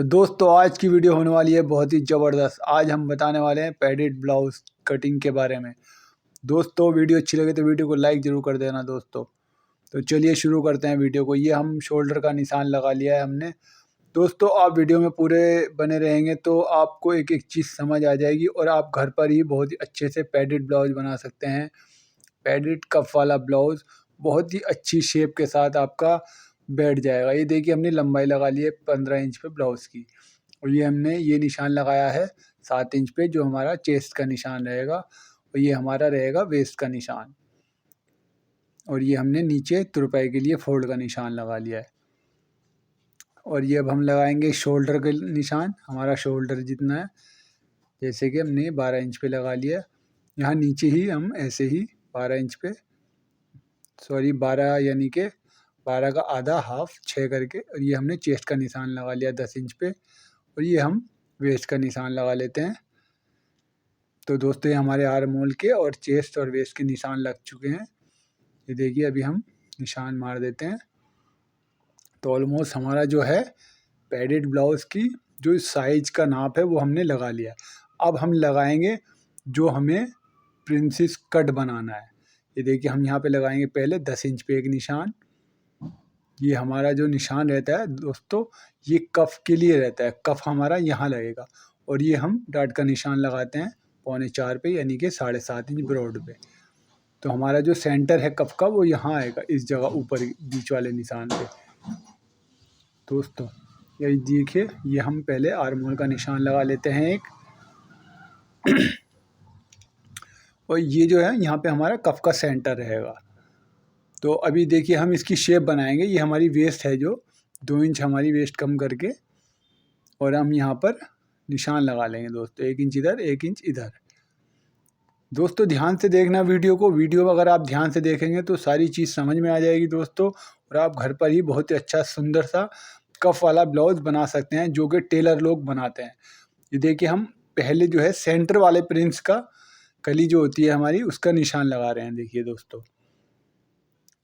तो दोस्तों आज की वीडियो होने वाली है बहुत ही ज़बरदस्त। आज हम बताने वाले हैं पैडेड ब्लाउज कटिंग के बारे में। दोस्तों वीडियो अच्छी लगे तो वीडियो को लाइक ज़रूर कर देना दोस्तों। तो चलिए शुरू करते हैं वीडियो को। ये हम शोल्डर का निशान लगा लिया है हमने। दोस्तों आप वीडियो में पूरे बने रहेंगे तो आपको एक एक चीज़ समझ आ जाएगी और आप घर पर ही बहुत ही अच्छे से पैडेड ब्लाउज बना सकते हैं। पैडेड कफ वाला ब्लाउज बहुत ही अच्छी शेप के साथ आपका बैठ जाएगा। ये देखिए हमने लंबाई लगा ली है 15 इंच पे ब्लाउज़ की, और ये हमने ये निशान लगाया है 7 इंच पे, जो हमारा चेस्ट का निशान रहेगा, और ये हमारा रहेगा वेस्ट का निशान, और ये हमने नीचे तुरपाई के लिए फोल्ड का निशान लगा लिया है। और ये अब हम लगाएंगे शोल्डर के निशान। हमारा शोल्डर जितना है, जैसे कि हमने 12 इंच पे लगा लिया। यहाँ नीचे ही हम ऐसे ही 12 इंच पे, सॉरी 12 यानी कि 12 का आधा हाफ 6 करके, और ये हमने चेस्ट का निशान लगा लिया 10 इंच पे, और ये हम वेस्ट का निशान लगा लेते हैं। तो दोस्तों ये हमारे आर्म होल के और चेस्ट और वेस्ट के निशान लग चुके हैं। ये देखिए अभी हम निशान मार देते हैं। तो ऑलमोस्ट हमारा जो है पैडेड ब्लाउज़ की जो साइज का नाप है वो हमने लगा लिया। अब हम लगाएंगे जो हमें प्रिंसेस कट बनाना है। ये देखिए हम यहाँ पे लगाएंगे पहले 10 इंच पे एक निशान। ये हमारा जो निशान रहता है दोस्तों, ये कफ के लिए रहता है। कफ हमारा यहाँ लगेगा, और ये हम डाट का निशान लगाते हैं 3.25 पे, यानी कि 7.5 इंच ब्रॉड पे। तो हमारा जो सेंटर है कफ का वो यहाँ आएगा, इस जगह ऊपर बीच वाले निशान पे। दोस्तों ये देखिए, ये हम पहले आर्म होल का निशान लगा लेते हैं एक, और ये जो है यहाँ पे हमारा कफ का सेंटर रहेगा। तो अभी देखिए हम इसकी शेप बनाएंगे। ये हमारी वेस्ट है, जो 2 इंच हमारी वेस्ट कम करके, और हम यहाँ पर निशान लगा लेंगे दोस्तों, 1 इंच इधर 1 इंच इधर। दोस्तों ध्यान से देखना वीडियो को। वीडियो अगर आप ध्यान से देखेंगे तो सारी चीज़ समझ में आ जाएगी दोस्तों, और आप घर पर ही बहुत ही अच्छा सुंदर सा कफ वाला ब्लाउज बना सकते हैं, जो कि टेलर लोग बनाते हैं। ये देखिए हम पहले जो है सेंटर वाले प्रिंस का कली जो होती है हमारी, उसका निशान लगा रहे हैं। देखिए दोस्तों,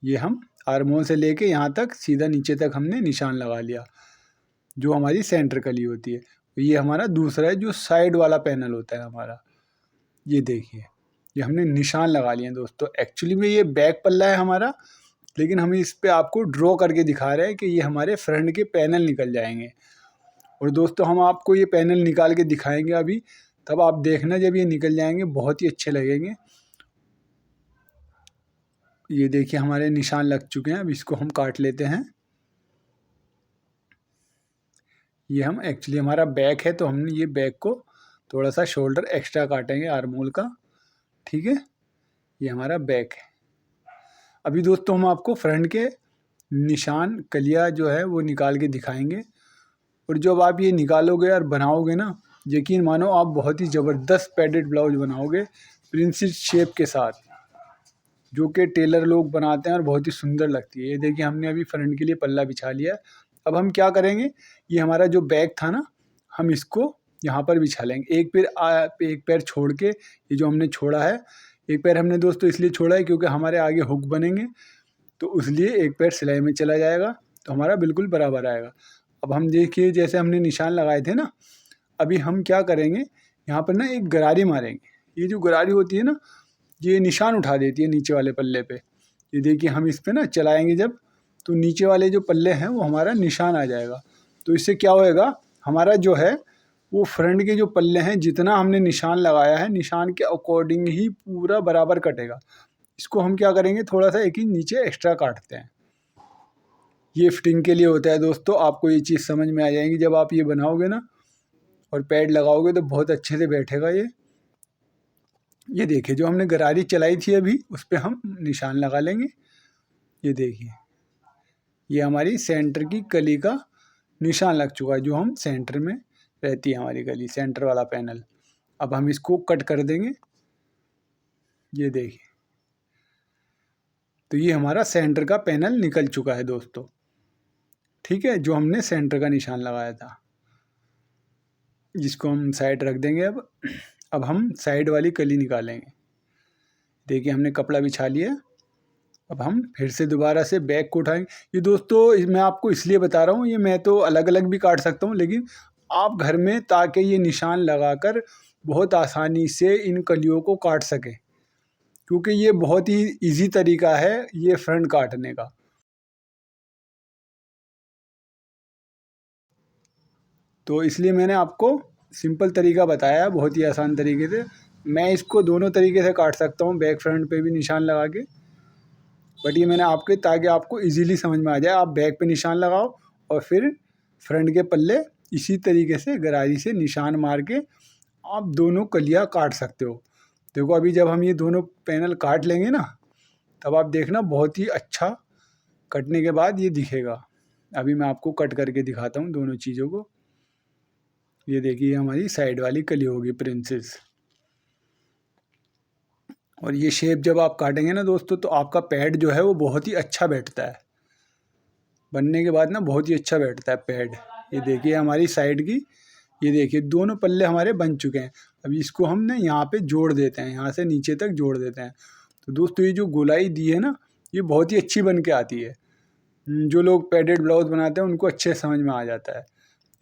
ये हम आर्म होल से लेके यहाँ तक सीधा नीचे तक हमने निशान लगा लिया, जो हमारी सेंटर कली होती है। ये हमारा दूसरा है जो साइड वाला पैनल होता है हमारा। ये देखिए ये हमने निशान लगा लिए हैं दोस्तों। एक्चुअली में ये बैक पल्ला है हमारा, लेकिन हम इस पे आपको ड्रॉ करके दिखा रहे हैं कि ये हमारे फ्रंट के पैनल निकल जाएंगे। और दोस्तों हम आपको ये पैनल निकाल के दिखाएंगे अभी, तब आप देखना जब ये निकल जाएंगे बहुत ही अच्छे लगेंगे। ये देखिए हमारे निशान लग चुके हैं। अब इसको हम काट लेते हैं। ये हम एक्चुअली हमारा बैक है, तो हमने ये बैक को थोड़ा सा शोल्डर एक्स्ट्रा काटेंगे आर्म होल का, ठीक है। ये हमारा बैक है। अभी दोस्तों हम आपको फ्रंट के निशान कलिया जो है वो निकाल के दिखाएंगे, और जब आप ये निकालोगे और बनाओगे ना, यकीन मानो आप बहुत ही ज़बरदस्त पैडेड ब्लाउज बनाओगे प्रिंसेस शेप के साथ, जो कि टेलर लोग बनाते हैं और बहुत ही सुंदर लगती है। ये देखिए हमने अभी फ्रंट के लिए पल्ला बिछा लिया है। अब हम क्या करेंगे, ये हमारा जो बैक था ना, हम इसको यहाँ पर बिछा लेंगे। एक पैर छोड़ के, ये जो हमने छोड़ा है, एक पैर हमने दोस्तों इसलिए छोड़ा है क्योंकि हमारे आगे हुक बनेंगे, तो इसलिए एक पैर सिलाई में चला जाएगा, तो हमारा बिल्कुल बराबर आएगा। अब हम देखिए जैसे हमने निशान लगाए थे ना, अभी हम क्या करेंगे, यहाँ पर ना एक गरारी मारेंगे। ये जो गरारी होती है ना, ये निशान उठा देती है नीचे वाले पल्ले पे। ये देखिए हम इस पे ना चलाएंगे जब, तो नीचे वाले जो पल्ले हैं वो हमारा निशान आ जाएगा। तो इससे क्या होएगा, हमारा जो है वो फ्रंट के जो पल्ले हैं, जितना हमने निशान लगाया है, निशान के अकॉर्डिंग ही पूरा बराबर कटेगा। इसको हम क्या करेंगे, थोड़ा सा 1 इंच नीचे एक्स्ट्रा काटते हैं। ये फिटिंग के लिए होता है दोस्तों। आपको ये चीज़ समझ में आ जाएगी जब आप ये बनाओगे ना और पैड लगाओगे, तो बहुत अच्छे से बैठेगा ये। ये देखिए जो हमने गरारी चलाई थी अभी, उस पर हम निशान लगा लेंगे। ये देखिए ये हमारी सेंटर की कली का निशान लग चुका है, जो हम सेंटर में रहती है हमारी कली, सेंटर वाला पैनल। अब हम इसको कट कर देंगे। ये देखिए, तो ये हमारा सेंटर का पैनल निकल चुका है दोस्तों, ठीक है, जो हमने सेंटर का निशान लगाया था, जिसको हम साइड रख देंगे। अब हम साइड वाली कली निकालेंगे। देखिए हमने कपड़ा बिछा लिया, अब हम फिर से दोबारा से बैक को उठाएंगे। ये दोस्तों मैं आपको इसलिए बता रहा हूँ, ये मैं तो अलग अलग भी काट सकता हूँ, लेकिन आप घर में ताकि ये निशान लगाकर बहुत आसानी से इन कलियों को काट सकें, क्योंकि ये बहुत ही इजी तरीका है ये फ्रंट काटने का। तो इसलिए मैंने आपको सिंपल तरीका बताया है, बहुत ही आसान तरीके से। मैं इसको दोनों तरीके से काट सकता हूँ, बैक फ्रंट पे भी निशान लगा के, बट ये मैंने आपके ताकि आपको इजीली समझ में आ जाए। आप बैक पे निशान लगाओ और फिर फ्रंट के पल्ले इसी तरीके से गरारी से निशान मार के आप दोनों कलियाँ काट सकते हो। देखो अभी जब हम ये दोनों पैनल काट लेंगे ना, तब आप देखना बहुत ही अच्छा कटने के बाद ये दिखेगा। अभी मैं आपको कट करके दिखाता हूँ दोनों चीज़ों को। ये देखिए हमारी साइड वाली कली होगी प्रिंसेस। और ये शेप जब आप काटेंगे ना दोस्तों, तो आपका पैड जो है वो बहुत ही अच्छा बैठता है। बनने के बाद ना बहुत ही अच्छा बैठता है पैड। ये देखिए हमारी साइड की, ये देखिए दोनों पल्ले हमारे बन चुके हैं। अभी इसको हम ना यहाँ पे जोड़ देते हैं, यहाँ से नीचे तक जोड़ देते हैं। तो दोस्तों ये जो गोलाई दी है ना, ये बहुत ही अच्छी बन के आती है। जो लोग पैडेड ब्लाउज बनाते हैं उनको अच्छे समझ में आ जाता है।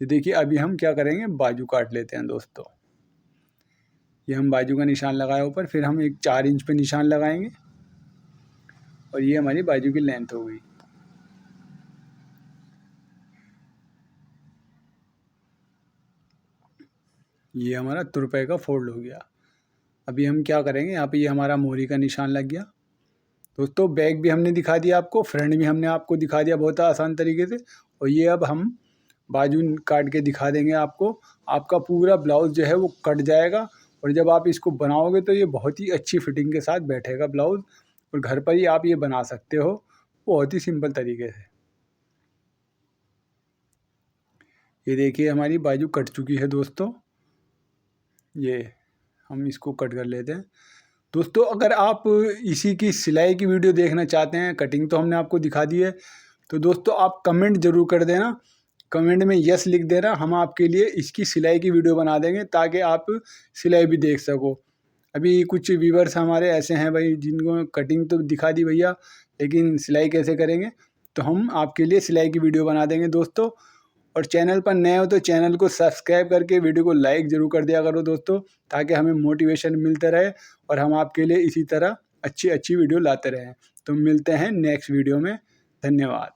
ये देखिए अभी हम क्या करेंगे, बाजू काट लेते हैं दोस्तों। ये हम बाजू का निशान लगाए ऊपर, फिर हम एक 4 इंच पे निशान लगाएंगे और ये हमारी बाजू की लेंथ हो गई। ये हमारा तुरपाई का फोल्ड हो गया। अभी हम क्या करेंगे, यहाँ पे ये हमारा मोहरी का निशान लग गया। दोस्तों बैक भी हमने दिखा दिया आपको, फ्रंट भी हमने आपको दिखा दिया बहुत आसान तरीके से। और ये अब हम बाजू काट के दिखा देंगे आपको। आपका पूरा ब्लाउज जो है वो कट जाएगा और जब आप इसको बनाओगे तो ये बहुत ही अच्छी फिटिंग के साथ बैठेगा ब्लाउज। और घर पर ही आप ये बना सकते हो बहुत ही सिंपल तरीके से। ये देखिए हमारी बाजू कट चुकी है दोस्तों। ये हम इसको कट कर लेते हैं। दोस्तों अगर आप इसी की सिलाई की वीडियो देखना चाहते हैं, कटिंग तो हमने आपको दिखा दी है, तो दोस्तों आप कमेंट ज़रूर कर देना। कमेंट में यस लिख देना, हम आपके लिए इसकी सिलाई की वीडियो बना देंगे ताकि आप सिलाई भी देख सको। अभी कुछ व्यूअर्स हमारे ऐसे हैं भाई जिनको कटिंग तो दिखा दी भैया, लेकिन सिलाई कैसे करेंगे, तो हम आपके लिए सिलाई की वीडियो बना देंगे दोस्तों। और चैनल पर नए हो तो चैनल को सब्सक्राइब करके वीडियो को लाइक ज़रूर कर दिया करो दोस्तों, ताकि हमें मोटिवेशन मिलता रहे और हम आपके लिए इसी तरह अच्छी अच्छी वीडियो लाते रहें। तो मिलते हैं नेक्स्ट वीडियो में। धन्यवाद।